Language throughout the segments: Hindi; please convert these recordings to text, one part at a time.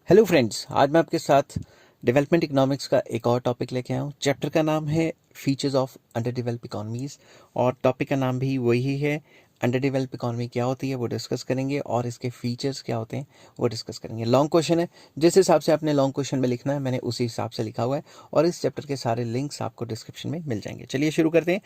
हेलो फ्रेंड्स, आज मैं आपके साथ डेवलपमेंट इकोनॉमिक्स का एक और टॉपिक लेके आया हूँ। चैप्टर का नाम है features of under developed economies और टॉपिक का नाम भी वही है। अंडर डेवलप्ड इकोनॉमी क्या होती है वो डिस्कस करेंगे और इसके फीचर्स क्या होते हैं वो डिस्कस करेंगे। लॉन्ग क्वेश्चन है, जिस हिसाब से आपने लॉन्ग क्वेश्चन में लिखना है मैंने उसी हिसाब से लिखा हुआ है और इस चैप्टर के सारे लिंक्स आपको डिस्क्रिप्शन में मिल जाएंगे। चलिए शुरू करते हैं।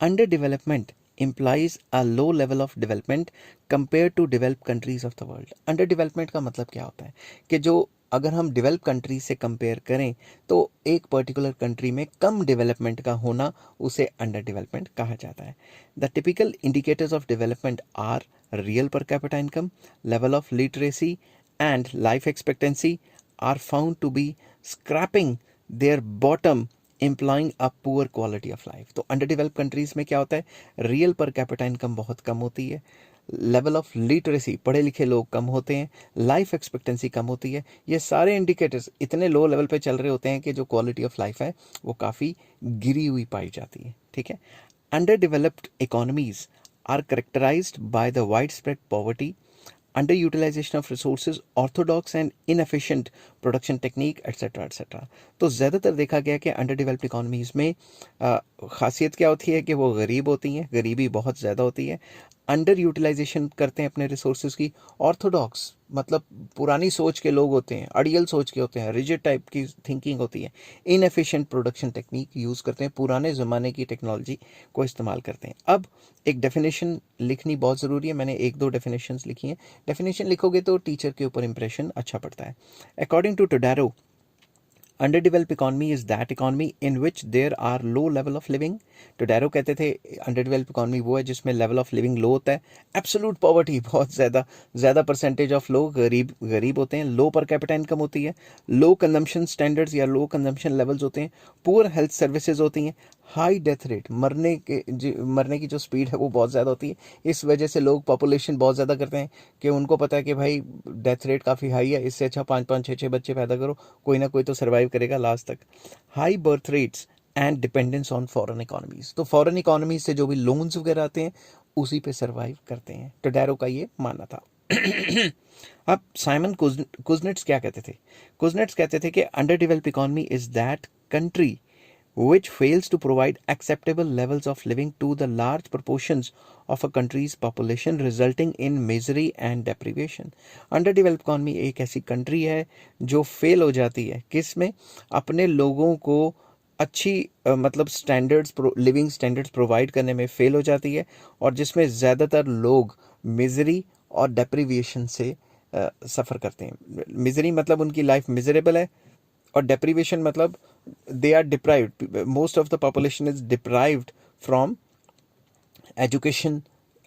Under development implies a low level of development compared to developed countries of the world। Under development का मतलब क्या होता है कि जो अगर हम डेवलप कंट्री से कंपेयर करें तो एक पर्टिकुलर कंट्री में कम डेवलपमेंट का होना उसे अंडर डेवलपमेंट कहा जाता है। The typical indicators of development are real per capita income, level of literacy and life expectancy are found to be scraping their bottom implying a poor quality of life. तो अंडर डेवलप कंट्रीज में क्या होता है, रियल पर कैपिटा इनकम बहुत कम होती है, लेवल ऑफ लिटरेसी पढ़े लिखे लोग कम होते हैं, लाइफ एक्सपेक्टेंसी कम होती है। ये सारे इंडिकेटर्स इतने लो लेवल पे चल रहे होते हैं कि जो क्वालिटी ऑफ लाइफ है वो काफ़ी गिरी हुई पाई जाती है। ठीक है। Under developed economies are characterized by the wide spread poverty, underutilization of resources, orthodox and inefficient production technique, etc etc। तो ज़्यादातर देखा गया कि अंडर डेवलप्ड इकोनॉमीज़ में खासियत क्या होती है कि वो गरीब होती हैं, गरीबी बहुत ज़्यादा होती है, अंडर यूटिलाइजेशन करते हैं अपने रिसोर्सेज की, ऑर्थोडॉक्स मतलब पुरानी सोच के लोग होते हैं, अड़ियल सोच के होते हैं, रिजिड टाइप की थिंकिंग होती है, इनएफिशिएंट प्रोडक्शन टेक्निक यूज़ करते हैं, पुराने ज़माने की टेक्नोलॉजी को इस्तेमाल करते हैं। अब एक डेफिनेशन लिखनी बहुत ज़रूरी है, मैंने एक दो डेफिनेशंस लिखी हैं। डेफिनेशन लिखोगे तो टीचर के ऊपर इंप्रेशन अच्छा पड़ता है। According to Todaro, underdeveloped economy is that economy in which there are low level of living। टोडारो कहते थे अंडरडेवलप्ड इकोनॉमी वो है जिसमें लेवल ऑफ लिविंग लो होता है, एब्सोल्यूट पॉवर्टी बहुत ज़्यादा परसेंटेज ऑफ लोग गरीब होते हैं, लो पर कैपिटा इनकम होती है, लो कंजम्पशन स्टैंडर्ड्स या लो कंजम्पशन लेवल्स होते हैं, पुअर हेल्थ सर्विसेज होती हैं, हाई डेथ रेट मरने की जो स्पीड है वो बहुत ज़्यादा होती है। इस वजह से लोग पॉपुलेशन बहुत ज़्यादा करते हैं कि उनको पता है कि भाई डेथ रेट काफ़ी हाई है, इससे अच्छा 5 5 6 6 बच्चे पैदा करो, कोई ना कोई तो सर्वाइव करेगा लास्ट तक। High birth rates and dependence on foreign economies. तो फॉरेन इकोनॉमीज से जो भी लोन्स वगैरह आते हैं उसी पे सर्वाइव करते हैं, टोडारो का ये मानना था। अब साइमन कुजनेट्स क्या कहते थे? कुजनेट्स कहते थे कि under developed economy is that country which fails to provide acceptable levels of living to the large proportions of a country's population, resulting in misery and deprivation। Underdeveloped economy एक ऐसी कंट्री है जो फेल हो जाती है किस में, अपने लोगों को अच्छी मतलब स्टैंडर्ड्स लिविंग स्टैंडर्ड्स प्रोवाइड करने में फेल हो जाती है और जिसमें ज़्यादातर लोग मिजरी और डेप्रीविएशन से सफ़र करते हैं। मिजरी मतलब उनकी लाइफ मिजरेबल है और डेप्रीवेशन मतलब they are deprived, most of the population is deprived from education,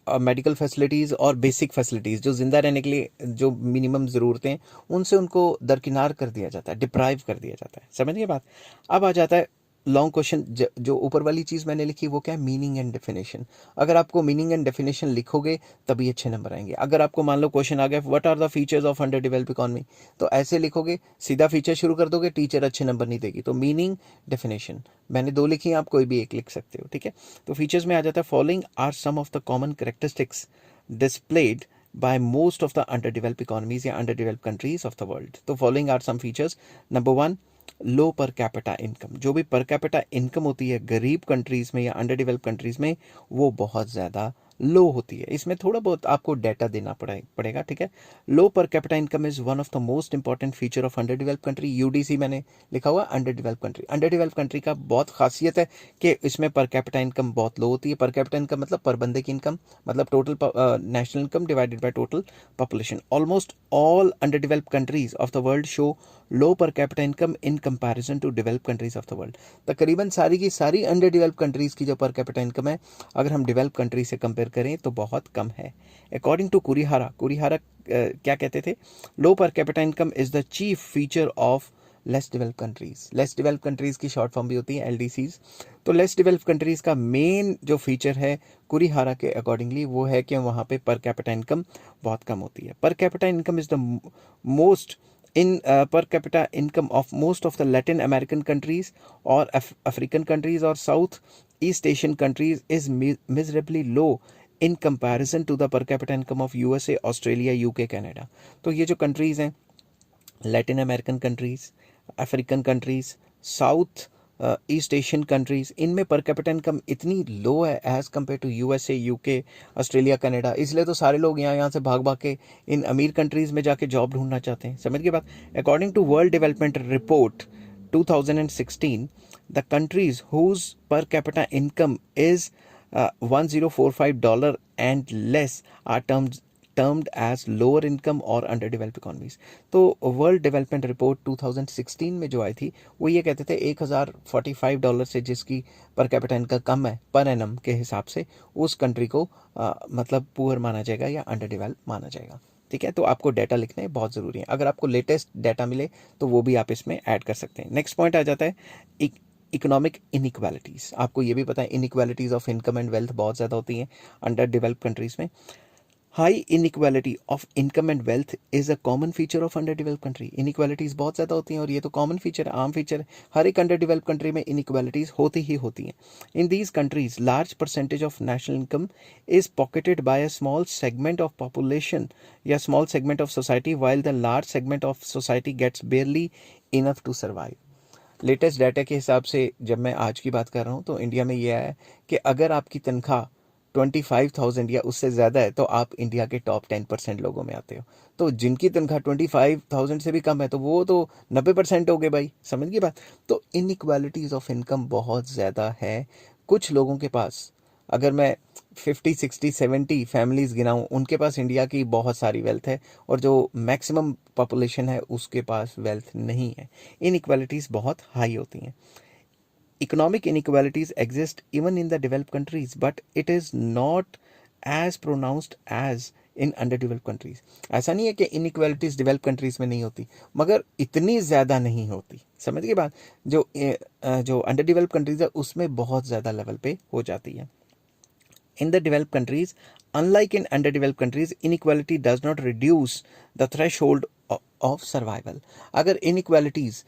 medical facilities और बेसिक फैसिलिटीज़ जो ज़िंदा रहने के लिए जो मिनिमम ज़रूरतें हैं उनसे उनको दरकिनार कर दिया जाता है, डिप्राइव कर दिया जाता है। समझिए बात। अब आ जाता है लॉन्ग क्वेश्चन। जो ऊपर वाली चीज़ मैंने लिखी वो क्या है, मीनिंग एंड डेफिनेशन। अगर आपको मीनिंग एंड डेफिनेशन लिखोगे तभी अच्छे नंबर आएंगे। अगर आपको मान लो क्वेश्चन आ गया what are the features of under developed economy, तो ऐसे लिखोगे, सीधा फीचर शुरू कर दोगे, टीचर अच्छे नंबर नहीं देगी। तो मीनिंग डेफिनेशन मैंने दो लिखी हैं, आप कोई भी एक लिख सकते हो। ठीक है। तो फीचर्स में आ जाता है following are some of the common characteristics displayed by most of the underdeveloped economies या underdeveloped countries of the world। तो following are some features। Number one, low per capita income. जो भी पर कैपिटा इनकम होती है गरीब कंट्रीज में या अंडर डेवलप कंट्रीज में वो बहुत ज़्यादा लो होती है। इसमें थोड़ा बहुत आपको डाटा देना पड़ेगा। ठीक है। Low per capita income is one of the most important feature of under develop country. UDC मैंने लिखा हुआ under develop country. Under develop country का बहुत खासियत है कि इसमें पर कैपिटा इनकम बहुत लो होती है। पर कैपिटा इनकम मतलब पर बंदे की इनकम, मतलब total national income divided by total population. Almost all under develop countries of the world show low per capita income in comparison to develop countries of the world. तकरीबन सारी की सारी अंडर डेवलप कंट्रीज की जो पर कैपिटा इनकम है अगर हम डेवलप कंट्री से कंपेयर करें तो बहुत कम है। अकॉर्डिंग टू कुरिहारा क्या कहते थे, low per capita income is the chief feature of less develop countries. Less develop countries की शॉर्ट फॉर्म भी होती है एलडीसीज। तो लेस डेवलप कंट्रीज का मेन जो फीचर है कुरिहारा के अकॉर्डिंगली वो है कि वहाँ पे पर कैपिटा इनकम बहुत कम होती है। Per capita income is the most in per capita income of most of the Latin American countries or African countries or South East Asian countries is miserably low in comparison to the per capita income of USA, Australia, UK, Canada। तो ये जो कंट्रीज़ हैं Latin American countries, African countries, South East Asian countries, इनमें पर कैपिटा इनकम इतनी लो है as compare to USA, UK, Australia, Canada. इसलिए तो सारे लोग यहाँ से भाग भाग के इन अमीर कंट्रीज़ में जाके जॉब ढूंढना चाहते हैं। समझ के बात। According to World Development Report 2016, the countries whose per capita income is $1045 and less are termed as lower income or underdeveloped economies। तो वर्ल्ड डेवलपमेंट रिपोर्ट 2016 में जो आई थी वो ये कहते थे $1045 से जिसकी पर कैपिटा इनकम कम है पर एनम के हिसाब से, उस कंट्री को मतलब पुअर माना जाएगा या अंडर डेवलप माना जाएगा। ठीक है, तो आपको डाटा लिखना है बहुत ज़रूरी है। अगर आपको लेटेस्ट डाटा मिले तो वो भी आप इसमें ऐड कर सकते हैं। नेक्स्ट पॉइंट आ जाता है इकोनॉमिक इनइक्वालिटीज़। आपको ये भी पता है inequalities of income and wealth बहुत ज़्यादा होती हैं अंडर डेवलप्ड कंट्रीज़ में। High inequality of income and wealth is a common feature of under developed country. Inequalities बहुत ज़्यादा होती हैं और ये तो कॉमन फीचर है, आम फीचर है। हर एक अंडर डेवलप्ड कंट्री में इनइक्वालिटीज़ होती ही होती हैं। In these countries large percentage of national income is pocketed by a small segment of population या small segment of society, while the large segment of society gets barely enough to survive. Latest data के हिसाब से जब मैं आज की बात कर रहा हूँ तो इंडिया में ये है कि अगर आपकी तनख्वाह 25,000 या उससे ज़्यादा है तो आप इंडिया के टॉप 10% लोगों में आते हो। तो जिनकी तनख्वाह 25,000 से भी कम है तो वो तो 90% हो गए भाई। समझ गई बात। तो इनइक्वालिटीज़ ऑफ इनकम बहुत ज़्यादा है। कुछ लोगों के पास, अगर मैं 50, 60, 70 फैमिलीज़ गिनाऊँ, उनके पास इंडिया की बहुत सारी वेल्थ है और जो मैक्सिमम पॉपुलेशन है उसके पास वेल्थ नहीं है। इनइक्वालिटीज़ बहुत हाई होती हैं। Economic inequalities exist even in the developed countries, but it is not as pronounced as in underdeveloped countries। ऐसा नहीं है कि inequalities developed countries में नहीं होती, मगर इतनी ज़्यादा नहीं होती। समझ गए बात। जो underdeveloped countries है उसमें बहुत ज़्यादा लेवल पे हो जाती है। In the developed countries, unlike in underdeveloped countries, inequality does not reduce the threshold of survival। अगर inequalities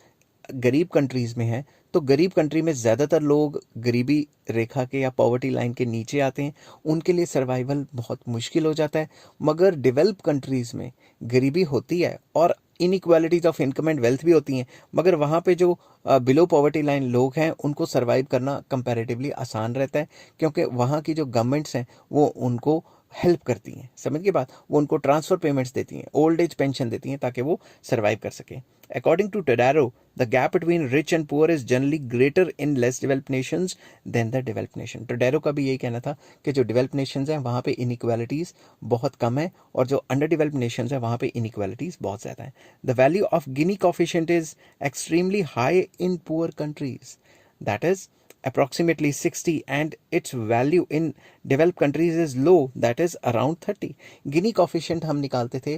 गरीब कंट्रीज़ में है तो गरीब कंट्री में ज़्यादातर लोग गरीबी रेखा के या पॉवर्टी लाइन के नीचे आते हैं, उनके लिए सर्वाइवल बहुत मुश्किल हो जाता है। मगर डेवलप कंट्रीज़ में गरीबी होती है और inequalities of income and wealth भी होती हैं, मगर वहाँ पे जो बिलो पॉवर्टी लाइन लोग हैं उनको सर्वाइव करना कंपैरेटिवली आसान रहता है, क्योंकि वहाँ की जो गवर्नमेंट्स हैं वो उनको हेल्प करती हैं। समझ के बात। वो उनको ट्रांसफ़र पेमेंट्स देती हैं, ओल्ड एज पेंशन देती हैं ताकि वो सर्वाइव कर सकें। According to Todaro, the gap between rich and poor is generally greater in less developed nations than the developed nation. Todaro का भी यही कहना था कि जो डेवलप्ड नेशंस हैं वहाँ पे इनइक्वालिटीज़ बहुत कम है और जो अंडर डेवलप्ड नेशंस हैं वहाँ पे इनइक्वालिटीज़ बहुत ज़्यादा है। The value of Guinea coefficient is extremely high in poor countries, that is approximately 60, and its value in developed countries is low, that is around 30। Guinea coefficient हम निकालते थे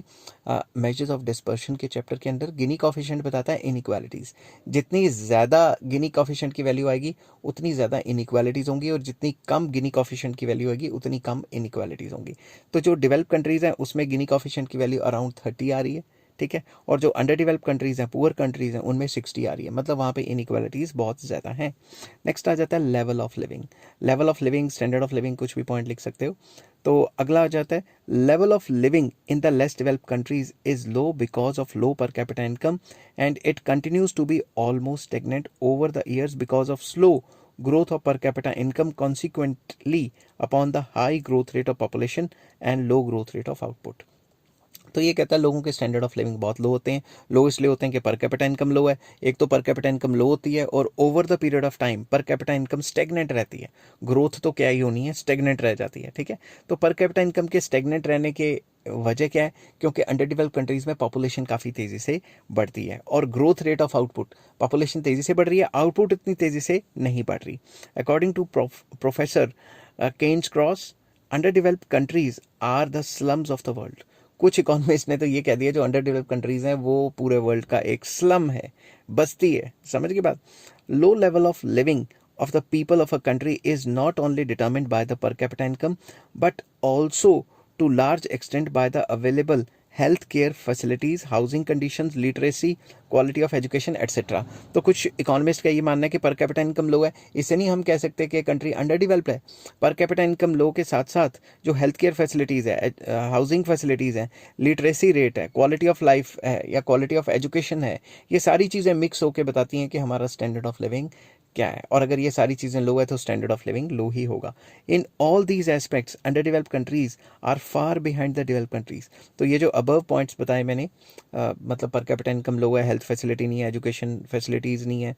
मेजर्स ऑफ डिस्पर्शन के चैप्टर के अंदर। गिनी कोफिशिएंट बताता है इनइक्वालिटीज़। जितनी ज़्यादा गिनी कोफिशिएंट की वैल्यू आएगी उतनी ज़्यादा इनइक्वालिटीज़ होंगी, और जितनी कम गिनी कोफिशिएंट की वैल्यू आएगी उतनी कम इनइक्वालिटीज़ होंगी। तो जो डेवलप कंट्रीज़ हैं उसमें गिनी कोफिशिएंट की वैल्यू अराउंड 30 आ रही है, ठीक है, और जो अंडर डेवलप कंट्रीज़ हैं, पुअर कंट्रीज़ हैं, उनमें 60 आ रही है। मतलब वहाँ पे इनइक्वालिटीज़ बहुत ज़्यादा हैं। नेक्स्ट आ जाता है level of living. Level of living, standard of living, कुछ भी पॉइंट लिख सकते हो। तो अगला आ जाता है level of living in the less developed countries is low because of low per capita income and it continues to be almost stagnant over the years because of slow growth of per capita income consequently upon the high growth rate of population and low growth rate of output। तो ये कहता है लोगों के स्टैंडर्ड ऑफ लिविंग बहुत लो होते हैं। लो इसलिए होते हैं कि पर कैपिटा इनकम लो है। एक तो पर कैपिटा इनकम लो होती है और over the period of time पर कैपिटा इनकम स्टेगनेंट रहती है। ग्रोथ तो क्या ही होनी है, स्टेगनेंट रह जाती है। ठीक है, तो पर कैपिटा इनकम के स्टेगनेंट रहने के वजह क्या है? क्योंकि अंडर डेवलप्ड कंट्रीज़ में पॉपुलेशन काफ़ी तेज़ी से बढ़ती है और growth rate of output, population तेज़ी से बढ़ रही है, आउटपुट इतनी तेज़ी से नहीं बढ़ रही। According to professor Cairncross, under developed countries are the slums of the world. कुछ इकोनॉमिस्ट ने तो ये कह दिया जो अंडर डेवलप्ड कंट्रीज़ हैं वो पूरे वर्ल्ड का एक स्लम है, बस्ती है। समझ की बात। लो level of living of the people of a country is not only determined by the per capita income but also to large extent by the available health care facilities, housing conditions, literacy, quality of education etcetera. तो कुछ इकोनॉमिस्ट का ये मानना है कि पर कैपिटा इनकम लो है, इससे नहीं हम कह सकते कि कंट्री अंडर डेवलप्ड है। पर कैपिटा इनकम लो के साथ साथ जो हेल्थ केयर फैसिलिटीज़ है, हाउसिंग फैसिलिटीज़ हैं, लिटरेसी रेट है, क्वालिटी ऑफ लाइफ है या क्वालिटी ऑफ एजुकेशन है, ये सारी चीज़ें मिक्स होकर बताती हैं कि हमारा स्टैंडर्ड ऑफ लिविंग क्या है। और अगर ये सारी चीज़ें लो है तो स्टैंडर्ड ऑफ लिविंग लो ही होगा। In all these aspects under developed countries are far behind the developed countries. तो ये जो अबव पॉइंट्स बताए मैंने, मतलब पर कैपिटा इनकम लो है, हेल्थ फैसिलिटी नहीं है, एजुकेशन फैसिलिटीज़ नहीं है,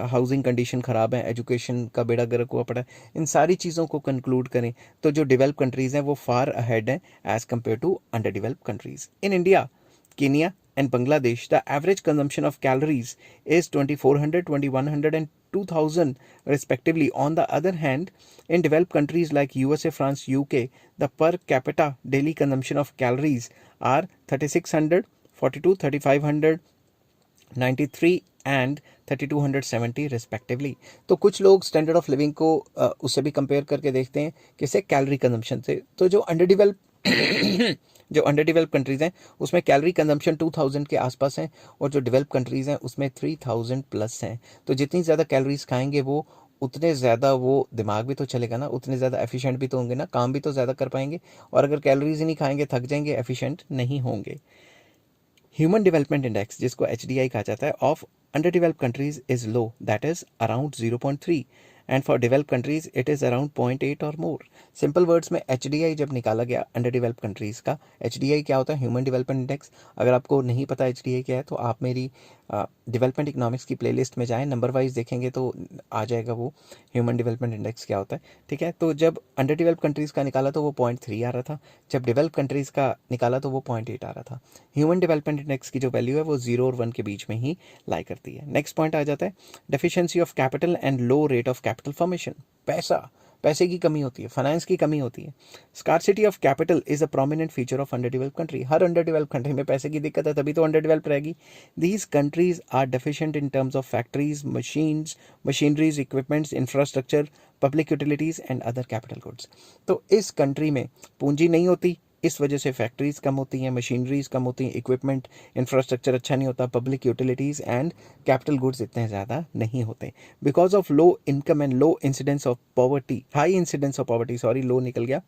हाउसिंग कंडीशन ख़राब है, एजुकेशन का बेड़ा गर्क हुआ पड़ा है, इन सारी चीज़ों को कंक्लूड करें तो जो डेवलप्ड कंट्रीज़ हैं वो फार अहेड हैं as compare to under developed countries. In India, Kenya and Bangladesh, the average consumption of calories is 2400, 2100 and 2000 respectively. On the other hand, in developed countries like USA, France, UK, the per capita daily consumption of calories are 3600, 42, 3500, 93 and 3270 respectively. तो कुछ लोग स्टैंडर्ड ऑफ लिविंग को उससे भी कंपेयर करके देखते हैं किसे, कैलोरी कंजम्पशन से। तो जो अंडर डेवलप कंट्रीज़ हैं उसमें कैलोरी कंजम्पशन 2000 के आसपास हैं, और जो डेवलप कंट्रीज़ हैं उसमें 3000 प्लस हैं। तो जितनी ज़्यादा कैलोरीज खाएंगे वो उतने ज़्यादा वो दिमाग भी तो चलेगा ना, उतने ज़्यादा एफिशिएंट भी तो होंगे ना, काम भी तो ज़्यादा कर पाएंगे। और अगर कैलोरीज ही नहीं खाएंगे थक जाएंगे, एफिशिएंट नहीं होंगे। ह्यूमन डेवलपमेंट इंडेक्स, जिसको HDI कहा जाता है, of under developed countries is low, that is around 0.3, and for developed countries it is around 0.8 और मोर। सिंपल वर्ड्स में HDI जब निकाला गया अंडर डेवलप्ड कंट्रीज़ का, HDI क्या होता है, ह्यूमन डेवलपमेंट इंडेक्स। अगर आपको नहीं पता HDI क्या है तो आप मेरी डेवलपमेंट इकोनॉमिक्स की प्लेलिस्ट में जाएं, नंबर वाइज देखेंगे तो आ जाएगा वो ह्यूमन डेवलपमेंट इंडेक्स क्या होता है। ठीक है, तो जब अंडर डेवलप्ड कंट्रीज़ का निकाला तो वो 0.3 आ रहा था, जब डेवलप कंट्रीज़ का निकाला तो वो 0.8 आ रहा था। ह्यूमन डेवलपमेंट इंडेक्स की जो वैल्यू है वो 0 और 1 के बीच में ही लाई करती है। नेक्स्ट पॉइंट आ जाता है deficiency of capital and low rate of capital formation. पैसे की कमी होती है, फाइनेंस की कमी होती है। Scarcity of capital is a prominent feature of under developed country. हर अंडर डेवलप्ड कंट्री में पैसे की दिक्कत है, तभी तो अंडर डेवलप रहेगी। These countries are deficient in terms of factories, machineries, equipments, infrastructure, public utilities and other capital goods. तो इस कंट्री में पूंजी नहीं होती, इस वजह से फैक्ट्रीज कम होती हैं, मशीनरीज कम होती हैं, इक्विपमेंट, इंफ्रास्ट्रक्चर अच्छा नहीं होता, public utilities and capital goods इतने ज़्यादा नहीं होते। Because of low income and low incidence of poverty, high incidence of poverty, sorry low निकल गया,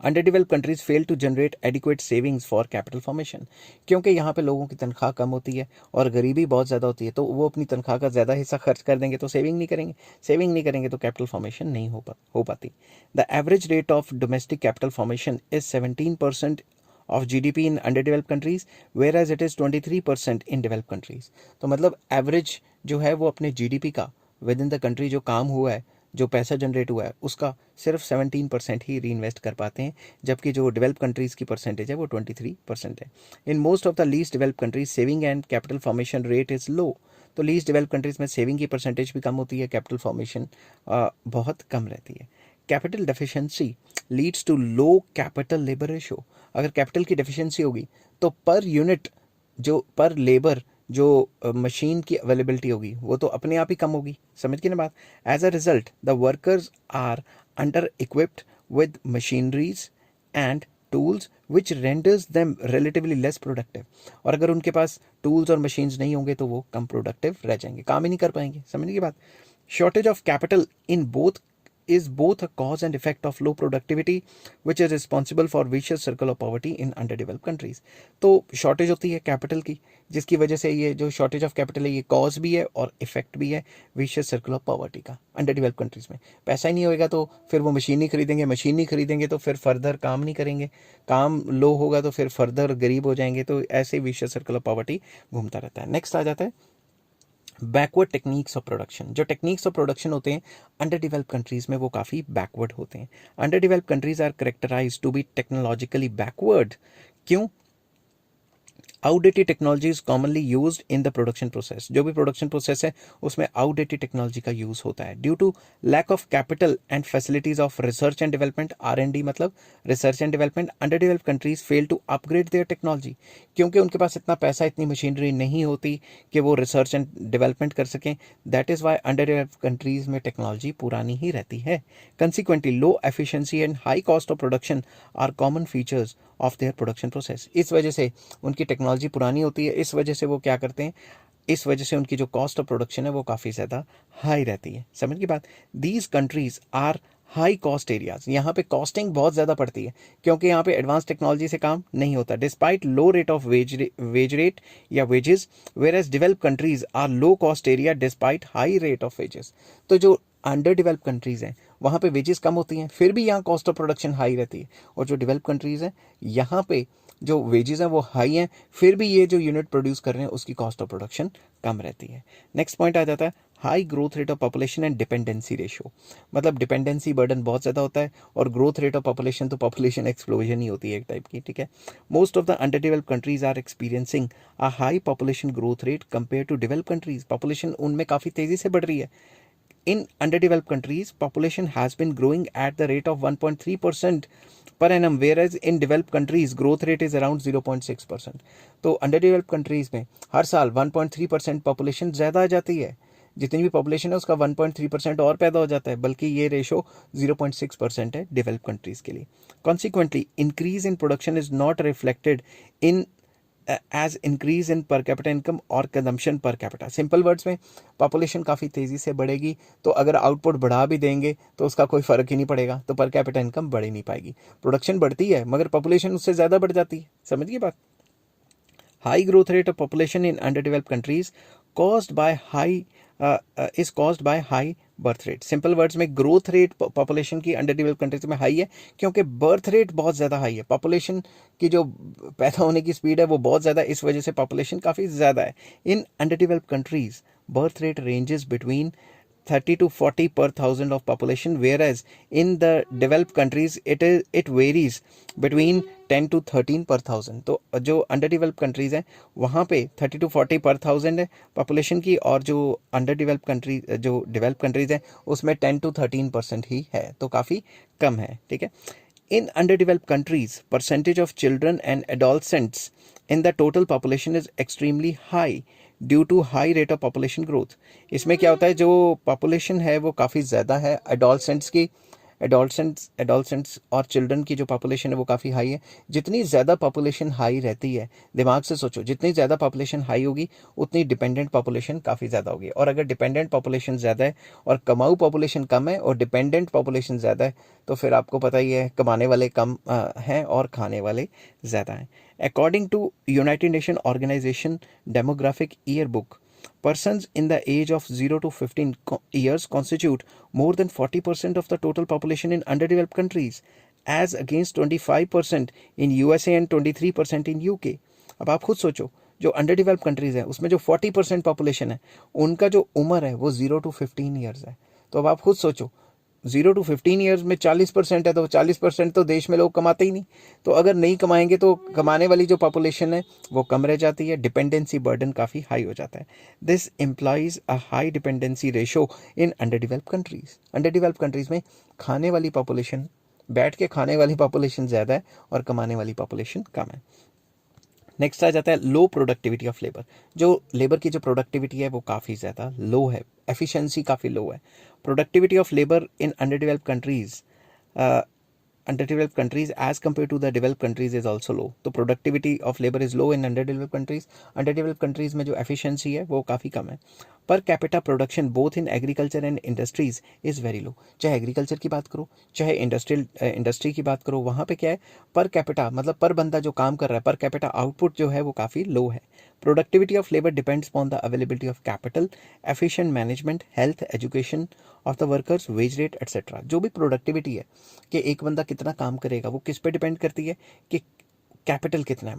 under developed countries fail to generate adequate savings for capital formation. क्योंकि यहाँ पे लोगों की तनख्वाह कम होती है और गरीबी बहुत ज़्यादा होती है, तो वो अपनी तनख्वाह का ज़्यादा हिस्सा खर्च कर देंगे तो सेविंग नहीं करेंगे तो कैपिटल फॉर्मेशन नहीं हो पाती। The average rate of domestic capital formation is 17% of GDP in underdeveloped countries, whereas it is 23% in developed countries। तो मतलब एवरेज जो है वो अपने GDP का विद इन द कंट्री जो काम हुआ है, जो पैसा जनरेट हुआ है, उसका सिर्फ 17% ही री इन्वेस्ट कर पाते हैं, जबकि जो डेवलप कंट्रीज़ की परसेंटेज है वो 23% है। In most of the least develop countries saving and capital formation rate is low. तो लीस्ट डेवलप कंट्रीज़ में सेविंग की परसेंटेज भी कम होती है, कैपिटल फॉर्मेशन बहुत कम रहती है। Capital deficiency leads to low capital labour ratio. अगर कैपिटल की डेफिशिएंसी होगी तो पर यूनिट जो पर लेबर जो मशीन की अवेलेबिलिटी होगी वो तो अपने आप ही कम होगी, समझ गए ना बात। As a result the workers are under equipped with machineries and tools which renders them relatively less productive. और अगर उनके पास टूल्स और मशीन्स नहीं होंगे तो वो कम प्रोडक्टिव रह जाएंगे, काम ही नहीं कर पाएंगे, समझने की बात। Shortage of capital in both is both a cause and effect of low productivity which is responsible for vicious circle of poverty in underdeveloped countries। तो शॉर्टेज होती है कैपिटल की, जिसकी वजह से ये जो शॉर्टेज ऑफ कैपिटल है ये कॉज भी है और इफेक्ट भी है विशियस सर्कल ऑफ पॉवर्टी का। अंडर डेवलप्ड कंट्रीज में पैसा ही नहीं होएगा तो फिर वो मशीन नहीं खरीदेंगे, मशीन नहीं खरीदेंगे तो फिर फर्दर काम नहीं करेंगे, काम लो होगा तो फिर फर्दर गरीब हो जाएंगे, तो ऐसे विशियस सर्कल ऑफ पॉवर्टी घूमता रहता है। नेक्स्ट आ जाता है बैकवर्ड टेक्निक्स ऑफ प्रोडक्शन। जो टेक्निक्स ऑफ प्रोडक्शन होते हैं अंडर डेवलप्ड कंट्रीज़ में वो काफ़ी बैकवर्ड होते हैं। Under developed countries are characterized to be technologically backward. क्यों? Outdated technology is commonly used in the production process. जो भी प्रोडक्शन प्रोसेस है उसमें आउटडेटेड टेक्नोलॉजी का यूज़ होता है। Due to lack of capital and facilities of research and development, R&D मतलब research and development, under developed countries fail to upgrade their technology. क्योंकि उनके पास इतना पैसा, इतनी मशीनरी नहीं होती कि वो रिसर्च एंड डेवलपमेंट कर सकें। That is why under developed countries में टेक्नोलॉजी पुरानी ही रहती है। Consequently low efficiency and high cost of production are common features of their production process. इस वजह से उनकी टेक्नोलॉजी पुरानी होती है, इस वजह से वो क्या करते हैं, इस वजह से उनकी जो कॉस्ट ऑफ प्रोडक्शन है वो काफ़ी ज़्यादा हाई रहती है। समझ की बात। These countries are high cost areas, यहाँ पे कॉस्टिंग बहुत ज़्यादा पड़ती है क्योंकि यहाँ पे एडवांस टेक्नोलॉजी से काम नहीं होता। Despite low rate of wage rate या wages, whereas develop countries are low cost area despite high rate of wages. तो जो अंडर डेवलप कंट्रीज़ हैं वहाँ पे वेजेस कम होती हैं, फिर भी यहाँ कॉस्ट ऑफ प्रोडक्शन हाई रहती है। और जो डेवलप कंट्रीज़ हैं यहाँ पे जो वेजेस हैं वो हाई हैं, फिर भी ये जो यूनिट प्रोड्यूस कर रहे हैं उसकी कॉस्ट ऑफ प्रोडक्शन कम रहती है। नेक्स्ट पॉइंट आ जाता है high growth rate of population and dependency ratio. मतलब डिपेंडेंसी बर्डन बहुत ज़्यादा होता है और ग्रोथ रेट ऑफ पॉपुलेशन तो पॉपुलेशन एक्सप्लोजन ही होती है एक टाइप की, ठीक है। Most of the under develop countries are experiencing a high population growth rate compare to develop countries. Population उनमें काफ़ी तेज़ी से बढ़ रही है। In underdeveloped countries, population has been growing at the rate of 1.3% per annum, whereas in developed countries, growth rate is around 0.6%. तो underdeveloped countries में हर साल 1.3% population ज़्यादा आ जाती है। जितनी भी population है उसका 1.3% और पैदा हो जाता है, बल्कि ये रेशो 0.6% है डेवलप कंट्रीज़ के लिए। Consequently, increase in production is not reflected in as increase in per capita income और consumption per capita. Simple words में पॉपुलेशन काफ़ी तेज़ी से बढ़ेगी तो अगर आउटपुट बढ़ा भी देंगे तो उसका कोई फ़र्क ही नहीं पड़ेगा, तो पर कैपिटा इनकम बढ़ ही नहीं पाएगी। प्रोडक्शन बढ़ती है मगर पॉपुलेशन उससे ज़्यादा बढ़ जाती है। समझिए बात। High growth rate of population in under developed countries caused by high is caused by high birth rate. Simple words में ग्रोथ रेट पॉपुलेशन की अंडर डेवलप्ड कंट्रीज में हाई है क्योंकि बर्थ रेट बहुत ज़्यादा हाई है। पॉपुलेशन की जो पैदा होने की स्पीड है वो बहुत ज़्यादा है, इस वजह से पॉपुलेशन काफ़ी ज़्यादा है। इन under developed countries birth rate ranges between 30 to 40 per thousand of population, whereas in the developed countries it varies between 10 to 13 per thousand। तो जो अंडर डेवलप्ड कंट्रीज हैं वहाँ पे 30 to 40 पर थाउजेंड है पॉपुलेशन की, और जो अंडर डेवलप्ड कंट्री जो डेवलप्ड कंट्रीज हैं उसमें 10 to 13% ही है, तो काफ़ी कम है, ठीक है। In underdeveloped countries, percentage of children and adolescents in the total population is extremely high due to high rate of population growth. इसमें क्या होता है, जो पॉपुलेशन है वो काफ़ी ज़्यादा है एडोलसेंट्स की, एडोलसेंट्स और चिल्ड्रन की जो पॉपुलेशन है वो काफ़ी हाई है। जितनी ज़्यादा पॉपुलेशन हाई रहती है, दिमाग से सोचो, जितनी ज़्यादा पॉपुलेशन हाई होगी उतनी डिपेंडेंट पॉपुलेशन काफ़ी ज़्यादा होगी। और अगर डिपेंडेंट पॉपुलेशन ज़्यादा है और कमाऊ पॉपुलेशन कम है और डिपेंडेंट पॉपुलेशन ज़्यादा है तो फिर आपको पता ही है कमाने वाले कम हैं और खाने वाले ज़्यादा हैं। According to United Nation Organization demographic year book, persons in the age of 0 to 15 years constitute more than 40% of the total population in underdeveloped countries, as against 25% in USA and 23% in UK। अब आप खुद सोचो, जो अंडर डेवलप्ड कंट्रीज़ हैं उसमें जो 40% पॉपुलेशन है उनका जो उम्र है वो 0 to 15 ईयर्स है। तो अब आप खुद सोचो 0 to 15 ईयर्स में 40% है तो 40% तो देश में लोग कमाते ही नहीं। तो अगर नहीं कमाएंगे तो कमाने वाली जो पॉपुलेशन है वो कम रह जाती है, डिपेंडेंसी बर्डन काफ़ी हाई हो जाता है। This implies a high dependency ratio in under developed countries. Under developed countries में खाने वाली पॉपुलेशन, बैठ के खाने वाली पॉपुलेशन ज़्यादा है और कमाने वाली पॉपुलेशन कम है। नेक्स्ट आ जाता है लो प्रोडक्टिविटी ऑफ लेबर। जो लेबर की जो प्रोडक्टिविटी है वो काफ़ी ज़्यादा लो है, एफिशिएंसी काफ़ी लो है। Productivity of labour in under developed countries as compare to the developed countries is also low. तो productivity of labour is low in under developed countries. Under developed countries में जो एफिशिएंसी है वो काफ़ी कम है। Per capita production both in agriculture and industries is very low. चाहे एग्रीकल्चर की बात करो चाहे इंडस्ट्री की बात करो, वहाँ पे क्या है, पर कैपिटा मतलब पर बंदा जो काम कर रहा है, पर कैपिटा आउटपुट जो है वो काफ़ी लो है। Productivity of labour depends upon the availability of capital, efficient management, health, education of the workers, wage rate etcetera. जो भी प्रोडक्टिविटी है कि एक बंदा कितना काम करेगा वो किस पे डिपेंड करती है कि कैपिटल कितना है,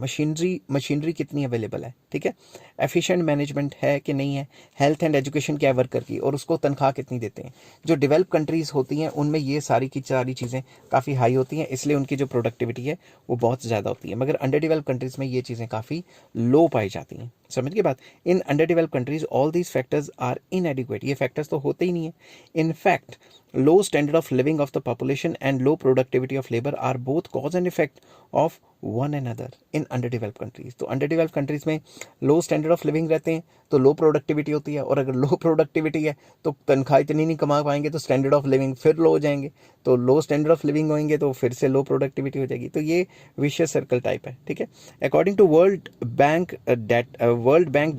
मशीनरी कितनी अवेलेबल है, ठीक है, एफिशिएंट मैनेजमेंट है कि नहीं है, हेल्थ एंड एजुकेशन क्या है वर्कर की, और उसको तनख्वाह कितनी देते हैं। जो डेवलप कंट्रीज़ होती हैं उनमें ये सारी की सारी चीज़ें काफ़ी हाई होती हैं, इसलिए उनकी जो प्रोडक्टिविटी है वो बहुत ज़्यादा होती है। मगर अंडर डेवलप कंट्रीज़ में ये चीज़ें काफ़ी लो पाई जाती हैं। समझ के बात। In under develop countries all these factors are inadequate. ये फैक्टर्स तो होते ही नहीं है। In fact low standard of living of the population and low productivity of labor are both cause and effect of one another in underdeveloped countries. तो underdeveloped countries में low standard of living रहते हैं तो low productivity होती है, और अगर low productivity है तो तनख्वाह इतनी नहीं कमा पाएंगे तो standard of living फिर low हो जाएंगे, तो low standard of living होंगे तो फिर से low productivity हो जाएगी. तो ये vicious circle type है, ठीक है. According to World Bank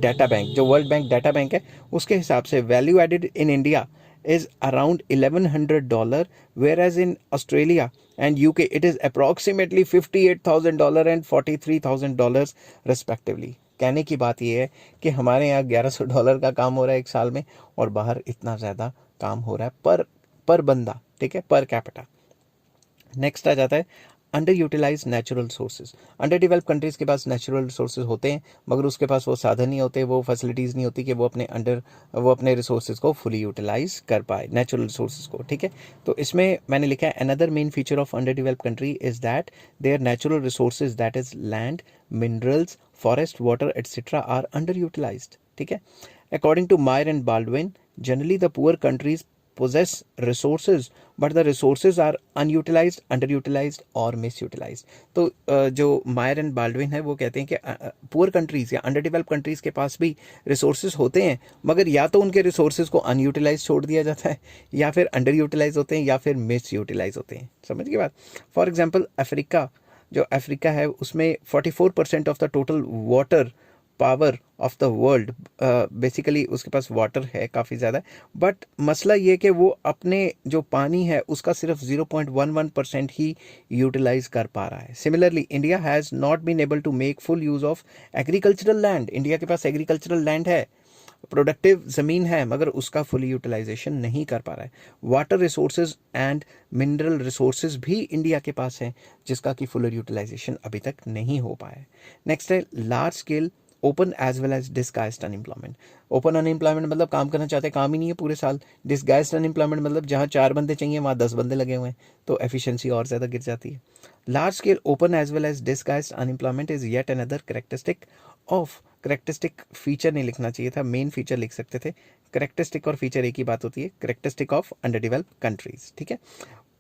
Data Bank, जो World Bank Data Bank है उसके हिसाब से value added in India is around $1,100, whereas in Australia and UK it is approximately $58,000 and $43,000 respectively. कहने की बात यह है कि हमारे यहाँ $1,100 का काम हो रहा है एक साल में, और बाहर इतना ज़्यादा काम हो रहा है पर बंदा, ठीक है, पर कैपिटा. नेक्स्ट आ जाता है under utilize natural resources. Under develop countries के पास नेचुरल रिसोर्सेज होते हैं मगर उसके पास वो साधन नहीं होते, वो फैसिलिटीज़ नहीं होती कि वो अपने रिसोर्सेज को फुली यूटिलाइज कर पाए, नेचुरल रिसोर्सेज को, ठीक है. तो इसमें मैंने लिखा है another main feature of under develop country is that their natural resources that is land, minerals, forest, water etcetera are under utilized, ठीक है. According to Meier and Baldwin, generally the poor countries possess resources but the resources are unutilized, underutilized और misutilized. तो जो मायर एंड बाल्डविन है वो कहते हैं कि पुअर कंट्रीज़ या अंडर डेवलप कंट्रीज़ के पास भी रिसोर्सेज होते हैं मगर या तो उनके रिसोर्सेज को अनयूटिलाइज छोड़ दिया जाता है या फिर अंडर यूटिलाइज होते हैं या फिर मिस यूटिलाइज होते हैं. समझ की बात. फॉर एग्जाम्पल अफ्रीका है उसमें 44% of the total water power of the world, basically उसके पास वाटर है काफ़ी ज़्यादा, बट मसला ये कि वो अपने जो पानी है उसका सिर्फ 0.11% ही यूटिलाइज कर पा रहा है. Similarly India has not been able to make full use of agricultural land. India के पास एग्रीकल्चरल लैंड है, प्रोडक्टिव ज़मीन है मगर उसका फुल यूटिलाइजेशन नहीं कर पा रहा है. Water resources and mineral resources भी इंडिया के पास हैं जिसका कि फुल यूटिलाइजेशन अभी तक नहीं हो पाया है. नेक्स्ट है large scale open as well as disguised unemployment. Open unemployment मतलब काम करना चाहते काम ही नहीं है पूरे साल. डिस्गाइज्ड अनएम्प्लॉयमेंट मतलब जहाँ 4 बंदे चाहिए वहाँ 10 बंदे लगे हुए हैं, तो एफिशिएंसी और ज़्यादा गिर जाती है. Large scale open as well as disguised unemployment is yet another characteristic feature नहीं लिखना चाहिए था, मेन फीचर लिख सकते थे. करेक्टरिस्टिक और फीचर एक ही बात होती है. Characteristic of under develop countries, ठीक है.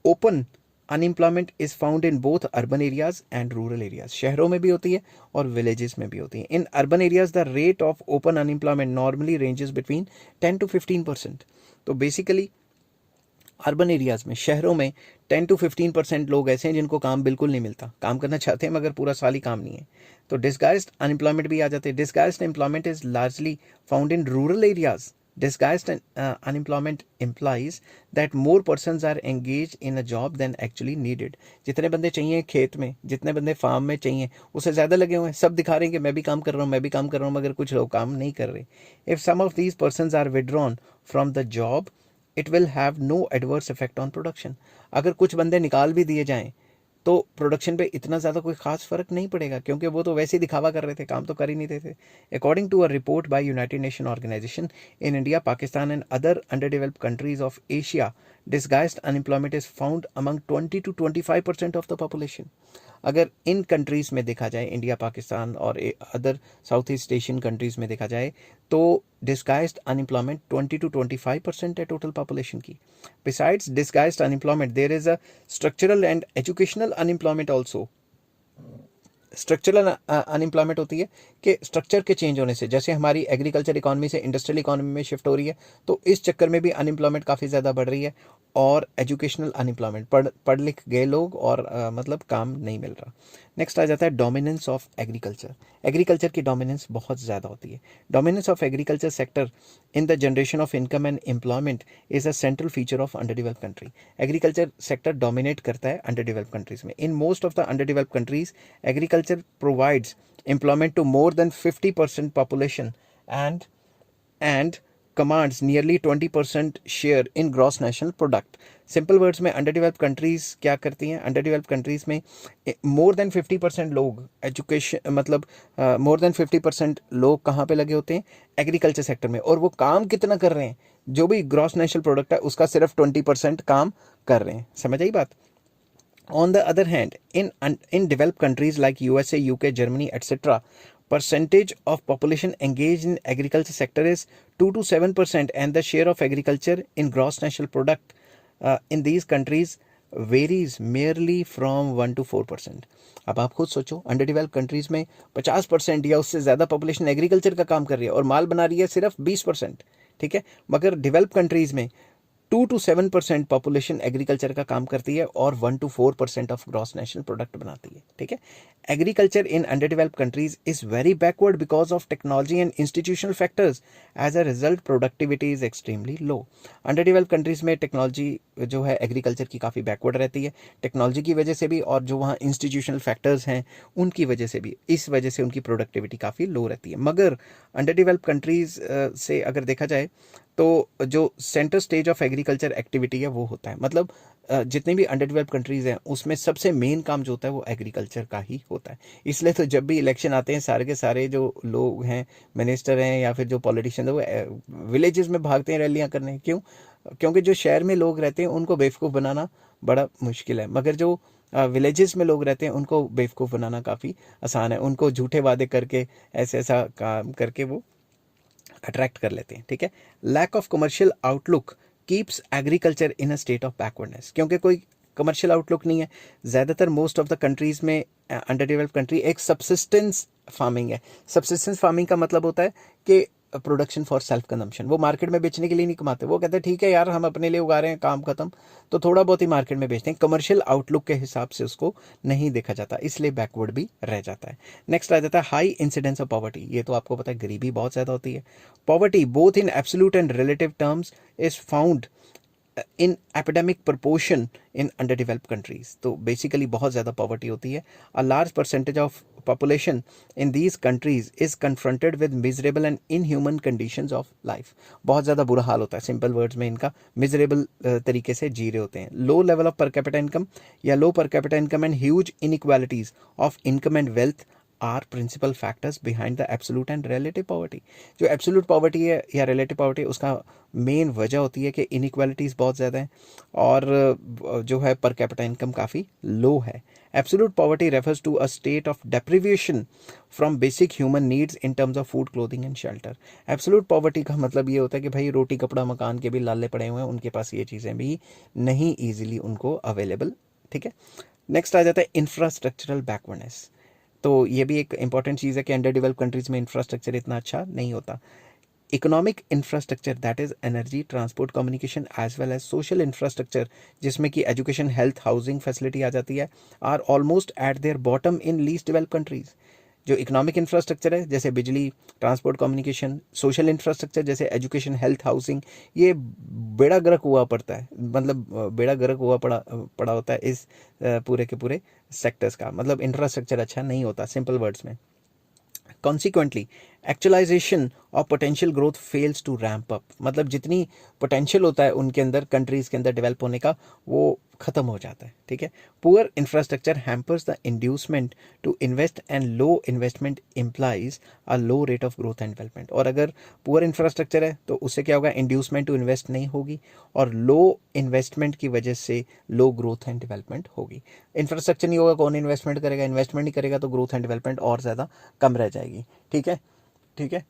Open unemployment is found in both urban areas and rural areas. शहरों में भी होती है और विलेजेस में भी होती है. In urban areas the rate of open unemployment normally ranges between 10 to 15%. तो बेसिकली अर्बन एरियाज में, शहरों में 10 to 15% लोग ऐसे हैं जिनको काम बिल्कुल नहीं मिलता, काम करना चाहते हैं मगर पूरा साल ही काम नहीं है. तो डिस्गाइज्ड अनएम्प्लॉयमेंट भी आ जाते हैं. Disguised employment is largely found in rural areas. Disguised unemployment implies that more persons are engaged in a job than actually needed. जितने बंदे चाहिए खेत में, जितने बंदे फार्म में चाहिए उससे ज़्यादा लगे हुए हैं. सब दिखा रहे हैं कि मैं भी काम कर रहा हूँ मगर कुछ लोग काम नहीं कर रहे. If some of these persons are withdrawn from the job, it will have no adverse effect on production. अगर कुछ बंदे निकाल भी दिए जाएं तो प्रोडक्शन पे इतना ज़्यादा कोई खास फर्क नहीं पड़ेगा क्योंकि वो तो वैसे ही दिखावा कर रहे थे, काम तो कर ही नहीं थे. According to a report by United Nation Organization, in India, Pakistan and other under developed countries of Asia, disguised unemployment is found among 20 to 25% of the population. अगर इन कंट्रीज़ में देखा जाए, इंडिया, पाकिस्तान और other South East Asian countries में देखा जाए, तो डिस्गाइज्ड अनएम्प्लॉयमेंट 20 to 25% है टोटल पॉपुलेशन की. Besides disguised unemployment there is a structural and educational unemployment also. Structural unemployment होती है कि स्ट्रक्चर के चेंज होने से, जैसे हमारी एग्रीकल्चर इकॉनमी से इंडस्ट्रियल इकॉनमी में शिफ्ट हो रही है तो इस चक्कर में भी अनएम्प्लॉयमेंट काफ़ी ज़्यादा बढ़ रही है. और एजुकेशनल अनएम्प्लॉयमेंट, पढ़ लिख गए लोग और मतलब काम नहीं मिल रहा. नेक्स्ट आ जाता है डोमिनेंस ऑफ एग्रीकल्चर. एग्रीकल्चर की डोमिनेंस बहुत ज़्यादा होती है. Dominance of agriculture sector in the generation of income and employment is a central feature of under developed country. Agriculture sector dominate करता है अंडर डेवलप्ड कंट्रीज़ में. In most of the under developed countries agriculture provides employment to more than 50% population and commands nearly 20% share in gross national product. Simple words में अंडर डेवलप्ड कंट्रीज़ क्या करती हैं? अंडर डेवलप्ड कंट्रीज़ में मोर देन 50% लोग एजुकेशन, मतलब मोर देन 50% लोग कहाँ पे लगे होते हैं? एग्रीकल्चर सेक्टर में. और वो काम कितना कर रहे हैं? जो भी ग्रॉस नेशनल प्रोडक्ट है उसका सिर्फ 20% काम कर रहे हैं. समझ आई बात? On the other hand, in developed countries like USA, UK, Germany, etc., percentage of population engaged in agriculture sector is 2 to 7%, and the share of agriculture in gross national product in these countries varies merely from 1 to 4%। अब आप खुद सोचो, अंडर डेवलप कंट्रीज में 50% या उससे ज़्यादा पॉपुलेशन एग्रीकल्चर का काम कर रही है और माल बना रही है सिर्फ 20%। ठीक है, मगर डेवलप कंट्रीज में 2 to 7% पॉपुलेशन एग्रीकल्चर का काम करती है और 1 to 4% of gross national product बनाती है। ठीक है, agriculture in under developed countries is very backward because of technology and institutional factors. As a result productivity is extremely low. Under developed countries में टेक्नोलॉजी जो है एग्रीकल्चर की काफ़ी बैकवर्ड रहती है, टेक्नोलॉजी की वजह से भी और जो वहाँ इंस्टीट्यूशनल फैक्टर्स हैं उनकी वजह से भी, इस वजह से उनकी प्रोडक्टिविटी काफ़ी लो रहती है। मगर अंडर डेवलप्ड कंट्रीज से अगर देखा जाए तो जो centre stage of agriculture activity है वो होता है, मतलब जितने भी अंडर डेवलप्ड कंट्रीज़ हैं उसमें सबसे मेन काम जो होता है वो एग्रीकल्चर का ही होता है। इसलिए तो जब भी इलेक्शन आते हैं सारे के सारे जो लोग हैं, मिनिस्टर हैं या फिर जो पॉलिटिशियन है, वो विलेजेस में भागते हैं रैलियां करने। क्यों? क्योंकि जो शहर में लोग रहते हैं उनको बेवकूफ़ बनाना बड़ा मुश्किल है, मगर जो विलेजेस में लोग रहते हैं उनको बेवकूफ़ बनाना काफ़ी आसान है। उनको झूठे वादे करके ऐसे ऐसा काम करके वो अट्रैक्ट कर लेते हैं। ठीक है, lack of commercial outlook keeps agriculture in a state of backwardness. क्योंकि कोई कमर्शियल आउटलुक नहीं है, ज़्यादातर मोस्ट ऑफ द कंट्रीज़ में अंडर डेवलप्ड कंट्री एक सबसिस्टेंस फार्मिंग है। सबसिस्टेंस फार्मिंग का मतलब होता है कि प्रोडक्शन फॉर सेल्फ कंजम्पशन। वो मार्केट में बेचने के लिए नहीं कमाते, वो कहते हैं ठीक है यार हम अपने लिए उगा रहे हैं, काम खत्म, तो थोड़ा बहुत ही मार्केट में बेचते हैं। कमर्शियल आउटलुक के हिसाब से उसको नहीं देखा जाता, इसलिए बैकवर्ड भी रह जाता है। नेक्स्ट आ जाता है हाई इंसिडेंस ऑफ पॉवर्टी। ये तो आपको पता है गरीबी बहुत ज़्यादा होती है। Poverty both in absolute and relative terms is found in epidemic proportion in under developed countries. तो बेसिकली बहुत ज़्यादा पॉवर्टी होती है। A large percentage of population in these countries is confronted with miserable and inhuman conditions of life। बहुत ज़्यादा बुरा हाल होता है, सिंपल वर्ड्स में इनका मिजरेबल तरीके से जी रहे होते हैं। Low level of per capita income या low per capita income and huge inequalities of income and wealth are principal factors behind the absolute and relative poverty. जो एब्सोल्यूट पॉवर्टी है या रिलेटिव पॉवर्टी, उसका मेन वजह होती है कि इनइक्वालिटीज़ बहुत ज़्यादा हैं और जो है पर कैपिटा इनकम काफ़ी लो है। Absolute poverty refers to a state of deprivation from basic human needs in terms of food, clothing and shelter. Absolute poverty का मतलब ये होता है कि भाई रोटी कपड़ा मकान के भी लाले पड़े हुए हैं, उनके पास ये चीज़ें भी नहीं ईजिली उनको अवेलेबल। ठीक है, नेक्स्ट आ जाता है इंफ्रास्ट्रक्चरल बैकवर्डनेस। तो ये भी एक इंपॉर्टेंट चीज़ है कि अंडर डेवलप कंट्रीज़ में इंफ्रास्ट्रक्चर इतना अच्छा नहीं होता। Economic infrastructure that is energy, transport, communication as well as social infrastructure, जिसमें कि एजुकेशन, हेल्थ, हाउसिंग फैसिलिटी आ जाती है, are almost at their bottom in least develop countries. जो इकोनॉमिक इंफ्रास्ट्रक्चर है जैसे बिजली, ट्रांसपोर्ट, कम्युनिकेशन, सोशल इंफ्रास्ट्रक्चर जैसे एजुकेशन, हेल्थ, हाउसिंग, ये बेड़ा गर्क हुआ पड़ता है, मतलब बेड़ा गर्क हुआ पड़ा होता है इस पूरे के पूरे सेक्टर्स का, मतलब इंफ्रास्ट्रक्चर अच्छा नहीं होता सिंपल वर्ड्स में। Consequently actualization of potential growth fails to ramp up, मतलब जितनी पोटेंशियल होता है उनके अंदर, कंट्रीज़ के अंदर डेवलप होने का, वो ख़त्म हो जाता है। ठीक है, poor infrastructure hampers the inducement to invest and low investment implies a low rate of growth and development. और अगर पुअर इंफ्रास्ट्रक्चर है तो उससे क्या होगा, इंड्यूसमेंट टू इन्वेस्ट नहीं होगी और लो इन्वेस्टमेंट की वजह से लो ग्रोथ एंड डेवलपमेंट होगी। इंफ्रास्ट्रक्चर नहीं होगा, कौन इन्वेस्टमेंट करेगा? इन्वेस्टमेंट नहीं करेगा तो ग्रोथ एंड डेवलपमेंट और ज़्यादा कम रह जाएगी। ठीक है, ठीक है,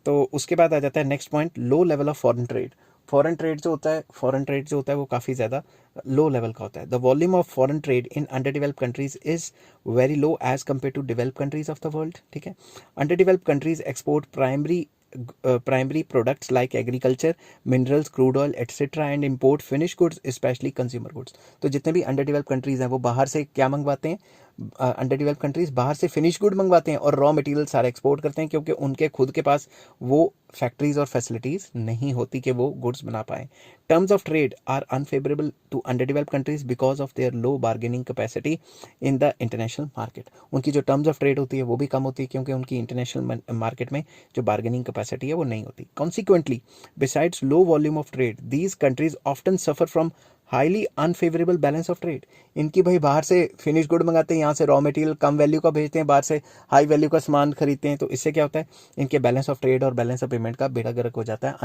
तो उसके बाद आ जाता है next point, low level of foreign trade. Foreign trade जो होता है वो काफ़ी ज़्यादा लो लेवल का होता है। The volume of foreign trade in under develop countries is very low as compare to develop countries of the world. ठीक है, under develop countries export primary products like agriculture, minerals, crude oil, etc. and import finished goods, especially consumer goods। तो जितने भी अंडर डेवलप कंट्रीज़ हैं वो बाहर से क्या मंगवाते हैं? अंडर डेवलप कंट्रीज़ बाहर से फिनिश गुड मंगवाते हैं और रॉ मटेरियल सारा एक्सपोर्ट करते हैं, क्योंकि उनके खुद के पास वो फैक्ट्रीज़ और फैसिलिटीज़ नहीं होती कि वो गुड्स बना पाएँ। Terms of trade are unfavourable to under develop countries because of their low bargaining capacity in the international market. उनकी जो टर्म्स ऑफ ट्रेड होती है वो भी कम होती है, क्योंकि उनकी इंटरनेशनल मार्केट में जो बार्गेनिंग कैपेसिटी है वो नहीं होती। Consequently besides low volume of trade, these countries often suffer from highly unfavourable balance of trade. इनकी भाई बाहर से फिनिश गुड मंगाते हैं, यहाँ से रॉ मटेरियल कम वैल्यू का भेजते हैं, बाहर से हाई वैल्यू का सामान खरीदते हैं, तो इससे क्या होता है, इनके बैलेंस ऑफ ट्रेड और बैलेंस ऑफ पेमेंट का बेड़ा गर्क हो जाता है,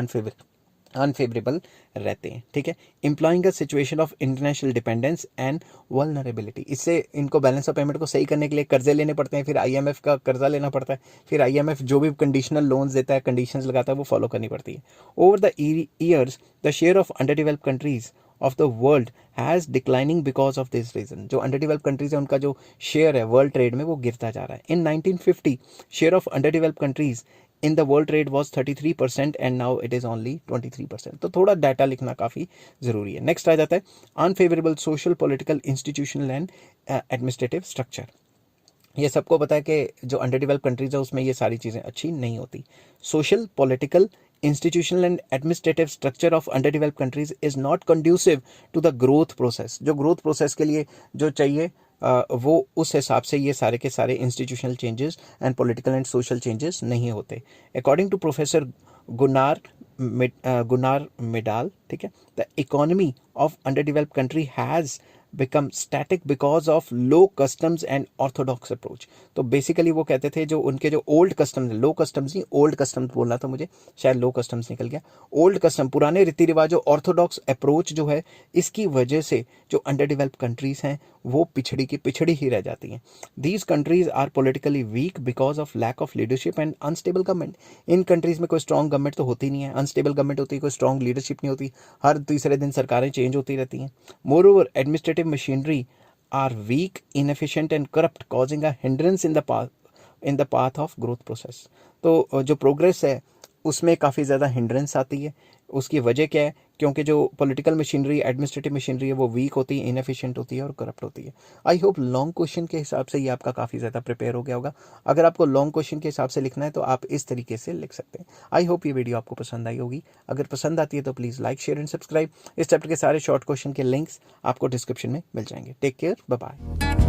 अनफेवरेबल रहते हैं। ठीक है, implying a situation of international dependence and vulnerability. इससे इनको बैलेंस ऑफ पेमेंट को सही करने के लिए कर्जे लेने पड़ते हैं, फिर आईएमएफ का कर्जा लेना पड़ता है, फिर आईएमएफ जो भी कंडीशनल लोन्स देता है, कंडीशंस लगाता है, वो फॉलो करनी पड़ती है। Over the years the share of under developed countries of the world has declining because of this reason. जो अंडर डेवलप कंट्रीज है उनका जो शेयर है वर्ल्ड ट्रेड में वो गिरता जा रहा है। इन 1950 share of under develop countries in the world trade was 33% and now it is only 23%। तो थोड़ा डाटा लिखना काफ़ी ज़रूरी है। नेक्स्ट आ जाता है unfavourable social political institutional and administrative structure. ये सबको पता है कि जो अंडर डेवलप कंट्रीज है उसमें ये सारी चीज़ें अच्छी नहीं होती। Social political institutional and administrative structure of under develop countries is not conducive to the growth process. जो ग्रोथ प्रोसेस के लिए जो चाहिए वो उस हिसाब से ये सारे के सारे institutional changes and political and social changes नहीं होते। अकॉर्डिंग टू प्रोफेसर गुनार मिडाल, ठीक है, the economy of under develop country has become static because of low customs and orthodox approach। तो बेसिकली वो कहते थे जो उनके जो ओल्ड कस्टम्स, लो कस्टम्स नहीं ओल्ड कस्टम्स बोलना था मुझे, शायद लो कस्टम्स निकल गया, ओल्ड कस्टम पुराने रीति रिवाज, ऑर्थोडॉक्स अप्रोच जो है इसकी वजह से जो अंडर डेवलप कंट्रीज हैं वो पिछड़ी ही रह जाती हैं। These countries are politically weak because of lack of leadership and unstable government. इन कंट्रीज में कोई स्ट्रॉन्ग गवर्नमेंट तो होती नहीं है, अनस्टेबल गवर्नमेंट होती है, कोई स्ट्रॉन्ग लीडरशिप नहीं होती, हर तीसरे दिन सरकारें चेंज होती रहती हैं। More over administrative machinery are weak, inefficient and corrupt, causing a hindrance in the path of growth process। तो जो प्रोग्रेस है उसमें काफ़ी ज़्यादा हिंड्रेंस आती है। उसकी वजह क्या है? क्योंकि जो पॉलिटिकल मशीनरी, एडमिनिस्ट्रेटिव मशीनरी है वो वीक होती है, इनएफिशिएंट होती है और करप्ट होती है। आई होप लॉन्ग क्वेश्चन के हिसाब से ये आपका काफ़ी ज़्यादा प्रिपेयर हो गया होगा। अगर आपको लॉन्ग क्वेश्चन के हिसाब से लिखना है तो आप इस तरीके से लिख सकते हैं। आई होप ये वीडियो आपको पसंद आई होगी। अगर पसंद आती है तो please like, share and subscribe. इस चैप्टर के सारे शॉर्ट क्वेश्चन के लिंक्स आपको डिस्क्रिप्शन में मिल जाएंगे। Take care, bye bye.